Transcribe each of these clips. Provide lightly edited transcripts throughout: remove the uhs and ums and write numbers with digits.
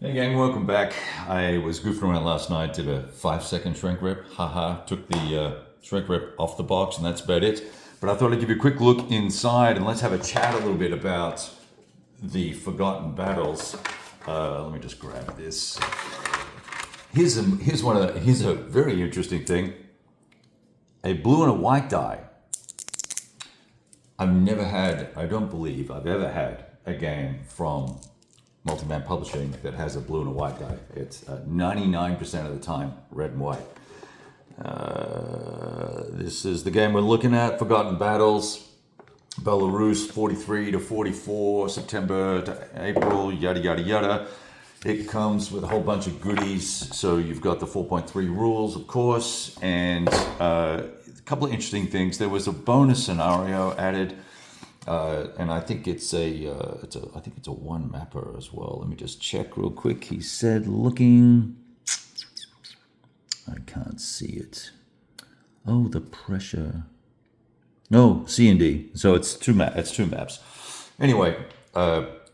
Hey gang, welcome back. I was goofing around last night, did a 5-second shrink rip. Haha, took the shrink rip off the box and that's about it. But I thought I'd give you a quick look inside and let's have a chat a little bit about the Forgotten Battles. Let me just grab this. Here's a very interesting thing. A blue and a white die. I don't believe I've ever had a game from Multi-Man Publishing that has a blue and a white die. It's 99% of the time red and white. This is the game we're looking at, Forgotten Battles, Belarus 43 to 44, September to April, yada yada yada. It comes with a whole bunch of goodies. So you've got the 4.3 rules, of course, and a couple of interesting things. There was a bonus scenario added. And I think it's a one mapper as well. Let me just check real quick. He said looking. I can't see it. Oh, the pressure. No, C and D. So it's two maps. Anyway,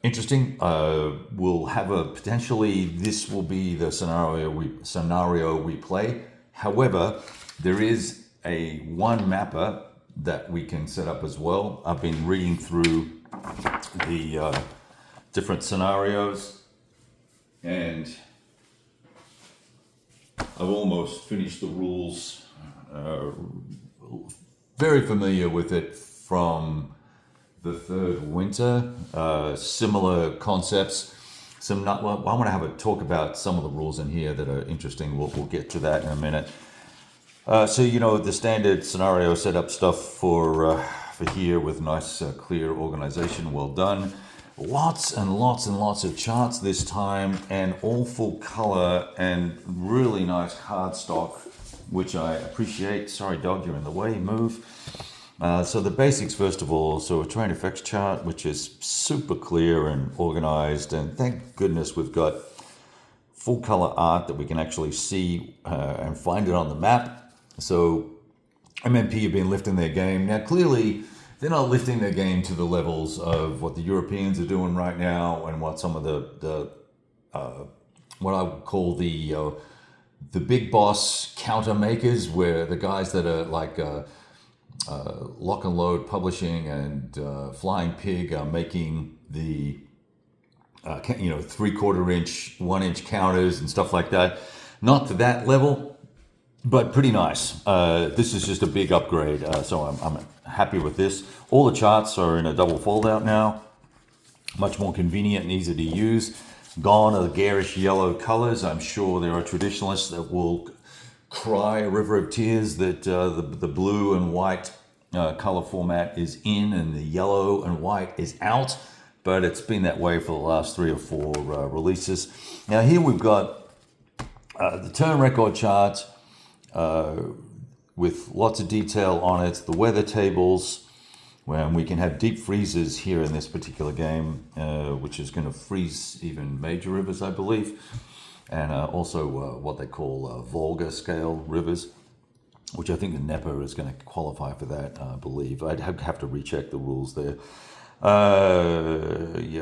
interesting. We'll have this will be the scenario we play. However, there is a one mapper that we can set up as well. I've been reading through the different scenarios and I've almost finished the rules. Very familiar with it from the third winter. Similar concepts. I want to have a talk about some of the rules in here that are interesting. We'll get to that in a minute. So the standard scenario setup stuff for here with nice clear organization, well done. Lots and lots and lots of charts this time, and all full color and really nice cardstock, which I appreciate. Sorry dog, you're in the way, move. So the basics first of all, so a terrain effects chart, which is super clear and organized, and thank goodness we've got full color art that we can actually see and find it on the map. So MMP have been lifting their game. Now clearly they're not lifting their game to the levels of what the Europeans are doing right now and what some of the what I would call the big boss counter makers, where the guys that are like Lock and Load Publishing and Flying Pig are making the 3/4 inch, 1 inch counters and stuff like that. Not to that level, but pretty nice. This is just a big upgrade, so I'm happy with this. All the charts are in a double fold out now. Much more convenient and easy to use. Gone are the garish yellow colors. I'm sure there are traditionalists that will cry a river of tears that the blue and white color format is in and the yellow and white is out. But it's been that way for the last 3 or 4 releases. Now here we've got the turn record chart, with lots of detail on it, the weather tables, when we can have deep freezes here in this particular game, which is going to freeze even major rivers, I believe, and also what they call Volga scale rivers, which I think the NEPA is going to qualify for that, I believe. I'd have to recheck the rules there.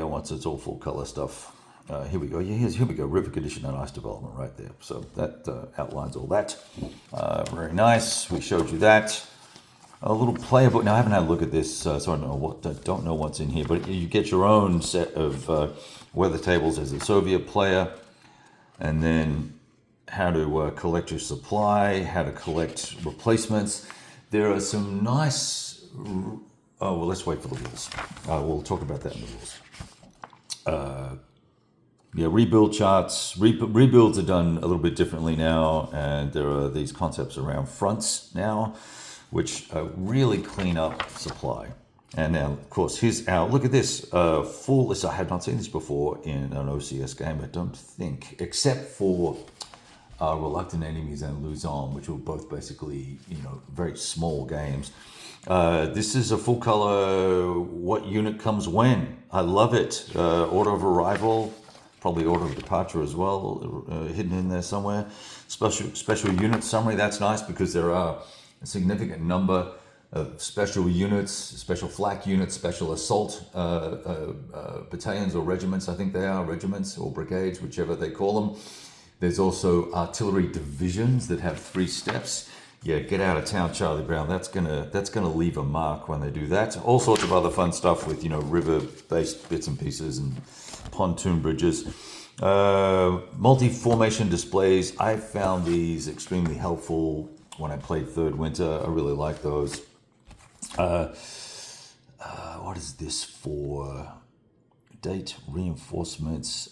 Once it's all full color stuff. Here we go. Here we go. River condition and ice development right there. So that outlines all that. Very nice. We showed you that. A little player book. Now I haven't had a look at this, so I don't know what's in here. But you get your own set of weather tables as a Soviet player, and then how to collect your supply, how to collect replacements. There are some nice. Oh well, let's wait for the rules. We'll talk about that in the rules. Rebuild charts. Rebuilds are done a little bit differently now, and there are these concepts around fronts now, which really clean up supply. And now, of course, look at this full list. I had not seen this before in an OCS game, I don't think, except for Reluctant Enemies and Luzon, which were both basically very small games. This is a full color. What unit comes when? I love it. Order of arrival. Probably order of departure as well, hidden in there somewhere. Special unit summary, that's nice because there are a significant number special units, special flak units, special assault battalions or regiments, I think they are, regiments or brigades, whichever they call them. There's also artillery divisions that have 3 steps. Yeah, get out of town, Charlie Brown. That's gonna leave a mark when they do that. All sorts of other fun stuff with, river-based bits and pieces and pontoon bridges. Multi-formation displays. I found these extremely helpful when I played Third Winter. I really like those. What is this for? Date reinforcements.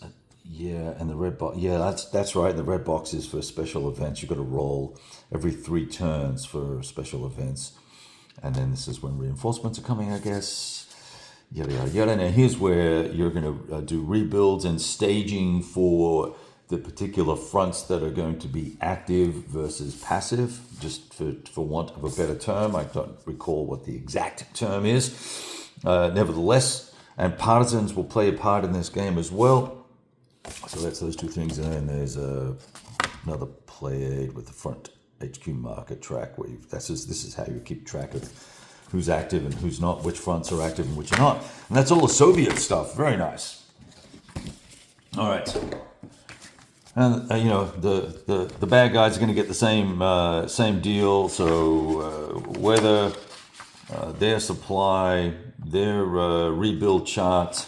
Yeah, and the red box. Yeah, that's right. The red box is for special events. You've got to roll every 3 turns for special events, and then this is when reinforcements are coming, I guess. Yada yada yada. Now here's where you're going to do rebuilds and staging for the particular fronts that are going to be active versus passive. Just for want of a better term, I don't recall what the exact term is. Nevertheless, and partisans will play a part in this game as well. So that's those 2 things, and then there's another play aid with the front HQ marker track. This is how you keep track of who's active and who's not, which fronts are active and which are not, and that's all the Soviet stuff. Very nice. All right, and the bad guys are going to get the same deal. So weather, their supply, their rebuild chart.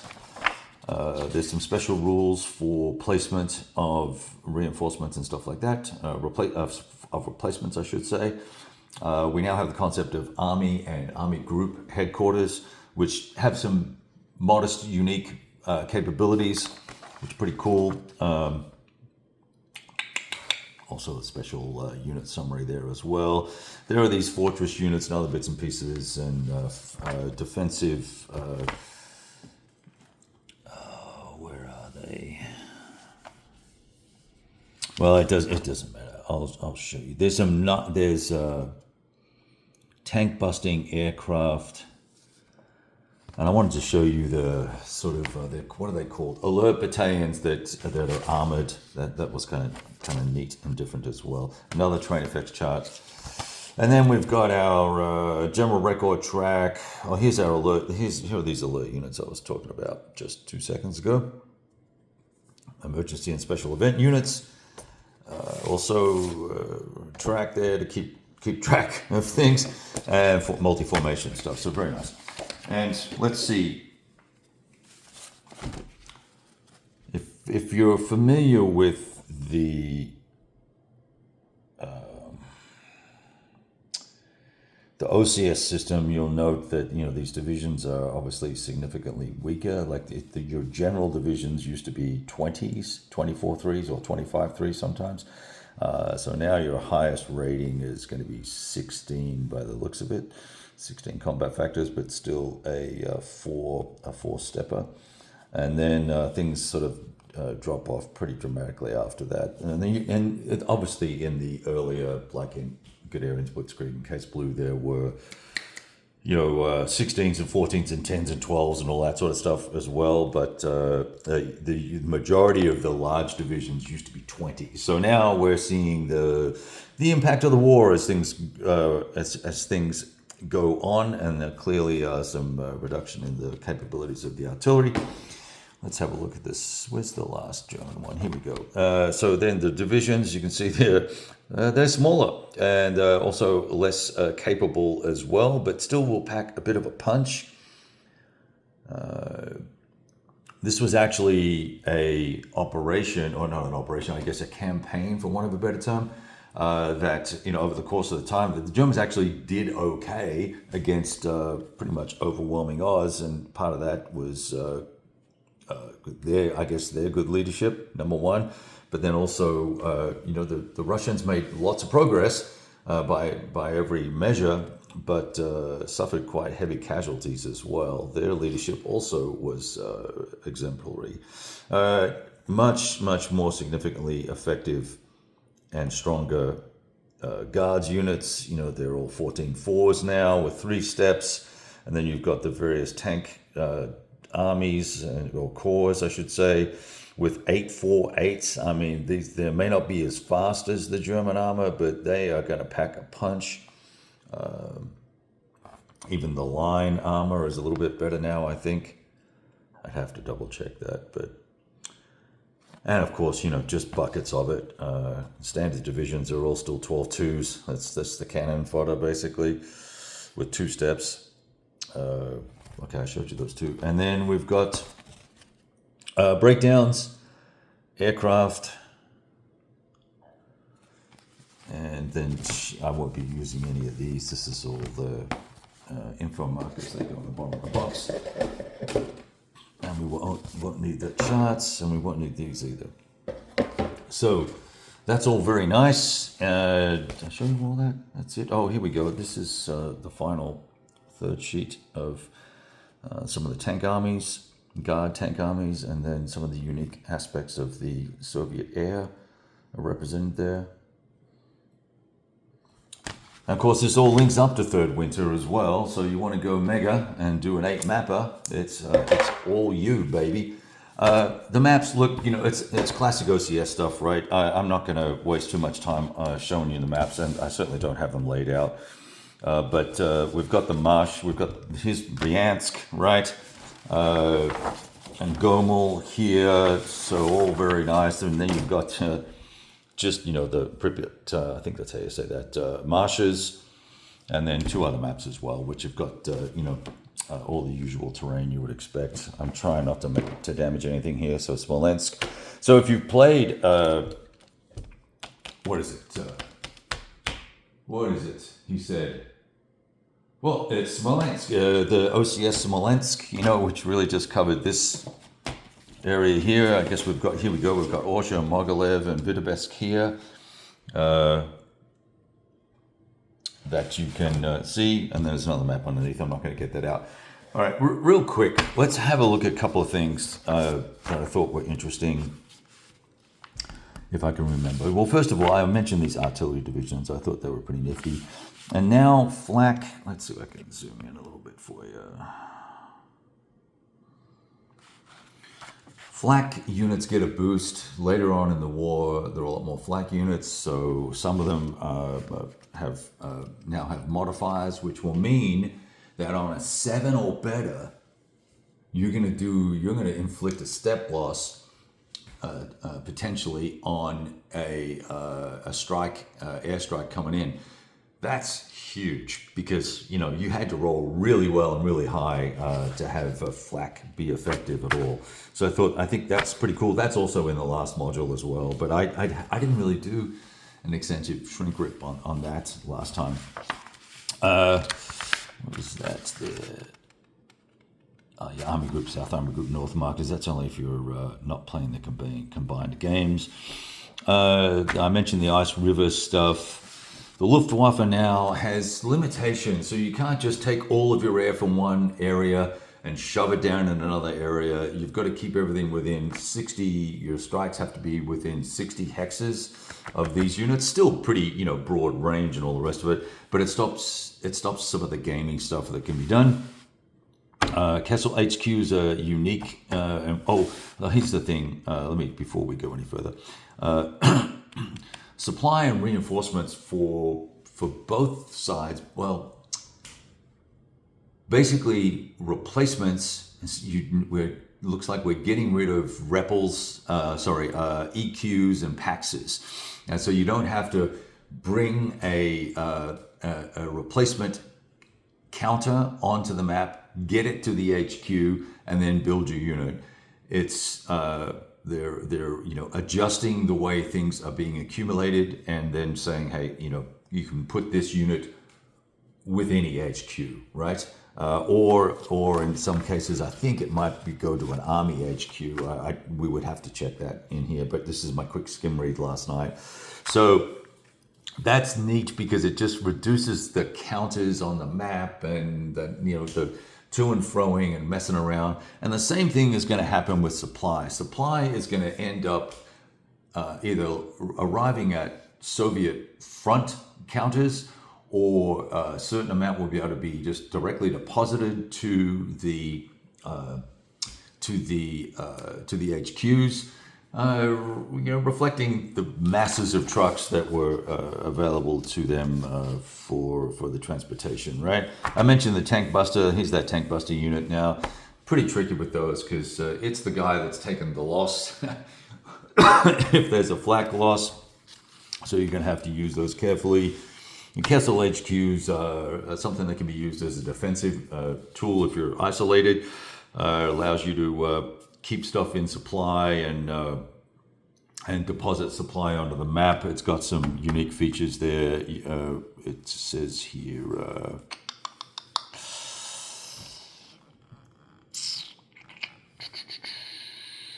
There's some special rules for placement of reinforcements and stuff like that, of replacements, I should say. We now have the concept of army and army group headquarters, which have some modest, unique capabilities, which is pretty cool. Also a special unit summary there as well. There are these fortress units and other bits and pieces and defensive... Well, it doesn't matter. I'll show you. There's tank busting aircraft, and I wanted to show you the sort of what are they called? Alert battalions that are armored. That was kind of neat and different as well. Another train effects chart, and then we've got our general record track. Oh, here's our alert. Here are these alert units I was talking about just 2 seconds ago. Emergency and special event units. Also track there to keep track of things, and for multi-formation stuff. So very nice. And let's see if you're familiar with the OCS system, you'll note that these divisions are obviously significantly weaker. Like your general divisions used to be 20s, 24 3s, or 25 3s sometimes. So now your highest rating is going to be 16 by the looks of it, 16 combat factors, but still a four-stepper. And then things sort of drop off pretty dramatically after that. And then obviously in the earlier, like in Guderian's Blitzkrieg and Case Blue, there were 16s and 14s and 10s and 12s and all that sort of stuff as well. But the majority of the large divisions used to be 20s. So now we're seeing the impact of the war as things go on, and there clearly are some reduction in the capabilities of the artillery. Let's have a look at this. Where's the last German one? Here we go. So then the divisions, you can see they're smaller and also less capable as well, but still will pack a bit of a punch. This was actually a operation, or not an operation, I guess a campaign, for want of a better term, that over the course of the time, that the Germans actually did okay against pretty much overwhelming odds, and part of that was their good leadership, number one. But then also, the Russians made lots of progress by every measure, but suffered quite heavy casualties as well. Their leadership also was exemplary. Much more significantly effective and stronger guards units. They're all 14-4s now with 3 steps. And then you've got the various tank armies, or corps, I should say, with 8-4-8s. I mean, they may not be as fast as the German armor, but they are going to pack a punch. Even the line armor is a little bit better now, I think. I'd have to double check that, but... And of course, just buckets of it. Standard divisions are all still 12-2s. That's the cannon fodder, basically, with 2 steps. Okay, I showed you those 2. And then we've got breakdowns, aircraft, and then I won't be using any of these. This is all the info markers. They go on the bottom of the box. And we won't need the charts, and we won't need these either. So that's all very nice. Did I show you all that? That's it. Oh, here we go. This is the final 3rd sheet of some of the tank armies, Guard tank armies, and then some of the unique aspects of the Soviet air are represented there. And of course, this all links up to Third Winter as well. So you want to go mega and do an 8 mapper. It's all you, baby. The maps look, it's classic OCS stuff, right? I'm not going to waste too much time showing you the maps, and I certainly don't have them laid out. But we've got the Marsh, we've got here's Bryansk, right? And Gomel here, so all very nice. And then you've got just, the Pripyat, I think that's how you say that, marshes, and then 2 other maps as well, which have got, all the usual terrain you would expect. I'm trying not to damage anything here, so Smolensk. So if you've played, what is it? He said, well, it's Smolensk, the OCS Smolensk, which really just covered this area here. I guess we've got Orsha, Mogilev, and Vitebsk here that you can see, and there's another map underneath. I'm not going to get that out. All right, real quick, let's have a look at a couple of things that I thought were interesting, if I can remember. Well, first of all, I mentioned these artillery divisions. I thought they were pretty nifty. And now flak, let's see if I can zoom in a little bit for you. Flak units get a boost. Later on in the war, there are a lot more flak units, so some of them now have modifiers, which will mean that on a 7 or better, you're going to inflict a step loss potentially on a strike, airstrike coming in. That's huge because you had to roll really well and really high to have a flak be effective at all. So I think that's pretty cool. That's also in the last module as well. But I didn't really do an extensive shrink grip on that last time. What was that? The Army Group, South Army Group, North markers. That's only if you're not playing the combined games. I mentioned the Ice River stuff. The Luftwaffe now has limitations, so you can't just take all of your air from one area and shove it down in another area. You've got to keep everything within 60, your strikes have to be within 60 hexes of these units. Still pretty, broad range and all the rest of it, but it stops some of the gaming stuff that can be done. Kessel HQs are unique. Here's the thing, before we go any further. Supply and reinforcements for both sides, well, basically replacements, looks like we're getting rid of REPLs, EQs and PAXs. And so you don't have to bring a replacement counter onto the map, get it to the HQ, and then build your unit. It's they're adjusting the way things are being accumulated and then saying, hey, you can put this unit with any HQ, right? Or in some cases, I think it might go to an Army HQ. We would have to check that in here, but this is my quick skim read last night. So that's neat because it just reduces the counters on the map and the to and froing and messing around. And the same thing is going to happen with supply. Supply is going to end up either arriving at Soviet front counters, or a certain amount will be able to be just directly deposited to the HQs. reflecting the masses of trucks that were available to them for the transportation, right? I mentioned the tank buster. Here's that tank buster unit now. Pretty tricky with those because it's the guy that's taken the loss if there's a flak loss. So you're going to have to use those carefully. And Kessel HQs are something that can be used as a defensive tool if you're isolated. Allows you to keep stuff in supply and deposit supply onto the map. It's got some unique features there. It says here.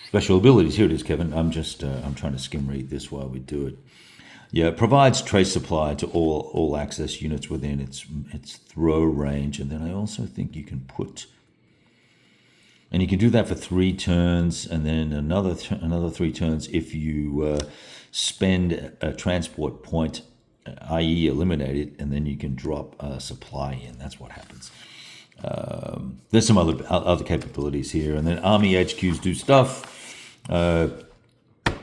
Special abilities. Here it is, Kevin. I'm trying to skim read this while we do it. Yeah, it provides trace supply to all access units within its throw range, and then I also think you can put, and you can do that for 3 turns, and then another 3 turns if you spend a transport point, i.e., eliminate it, and then you can drop a supply in. That's what happens. There's some other capabilities here, and then Army HQs do stuff.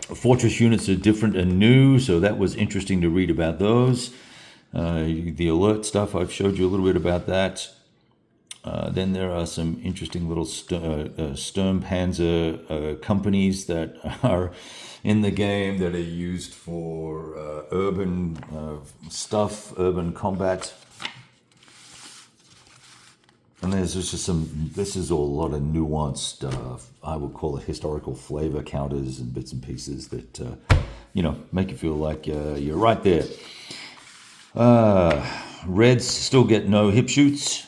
Fortress units are different and new, so that was interesting to read about those. The alert stuff, I've showed you a little bit about that. Then there are some interesting little Sturmpanzer companies that are in the game that are used for urban stuff, urban combat. And there's just this is all a lot of nuanced, I would call it historical flavor counters and bits and pieces that, make you feel like you're right there. Reds still get no hip shoots.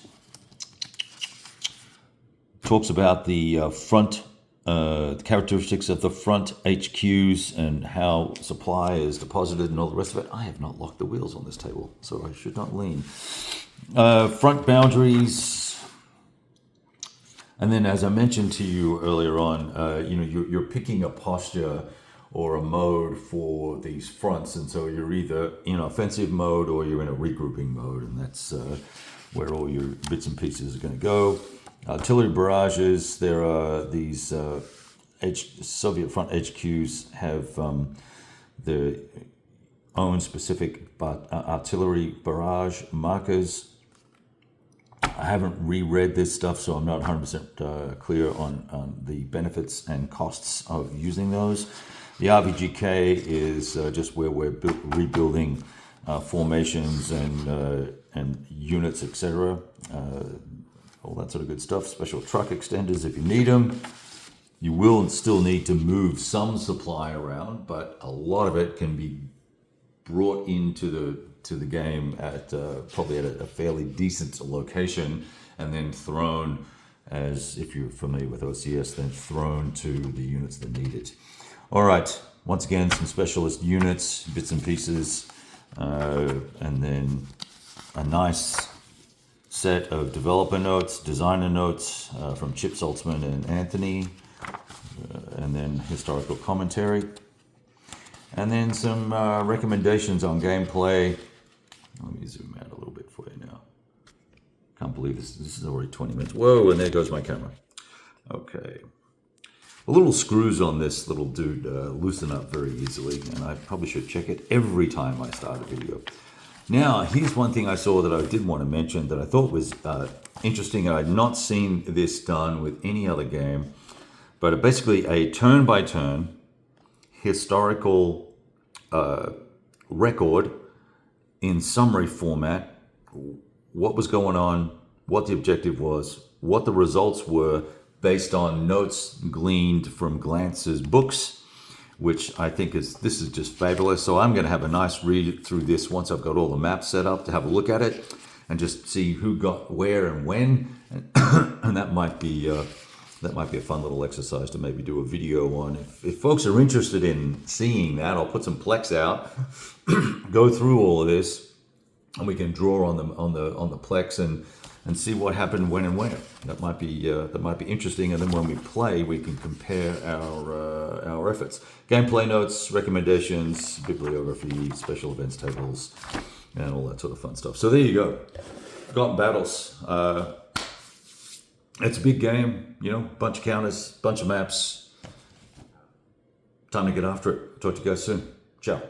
Talks about the front, the characteristics of the front HQs and how supply is deposited and all the rest of it. I have not locked the wheels on this table, so I should not lean. Front boundaries. And then, as I mentioned to you earlier on, you're picking a posture or a mode for these fronts, and so you're either in offensive mode or you're in a regrouping mode, and that's where all your bits and pieces are going to go. Artillery barrages. There are these Soviet front HQs have their own specific artillery barrage markers. I haven't reread this stuff, so I'm not 100% clear on the benefits and costs of using those. The RVGK is just where we're rebuilding formations and units, etc. All that sort of good stuff. Special truck extenders if you need them. You will still need to move some supply around, but a lot of it can be brought into the game at probably at a fairly decent location, and then thrown, as if you're familiar with OCS, then thrown to the units that need it. All right, once again, some specialist units, bits and pieces, and then a nice set of developer notes, designer notes from Chip Saltzman and Anthony, and then historical commentary, and then some recommendations on gameplay. Let me zoom out a little bit for you now. Can't believe this is already 20 minutes. Whoa, and there goes my camera. Okay. The little screws on this little dude loosen up very easily, and I probably should check it every time I start a video. Now, here's one thing I saw that I did want to mention that I thought was interesting, and I'd not seen this done with any other game, but basically a turn-by-turn historical record in summary format, what was going on, what the objective was, what the results were based on notes gleaned from Glance's books, which I think this is just fabulous. So I'm going to have a nice read through this once I've got all the maps set up to have a look at it and just see who got where and when, and that might be a fun little exercise to maybe do a video on. If folks are interested in seeing that, I'll put some Plex out, go through all of this, and we can draw on the Plex and see what happened when and where. That might be interesting. And then when we play, we can compare our efforts. Gameplay notes, recommendations, bibliography, special events tables, and all that sort of fun stuff. So there you go. Forgotten Battles. It's a big game, bunch of counters, bunch of maps. time to get after it. Talk to you guys soon. Ciao.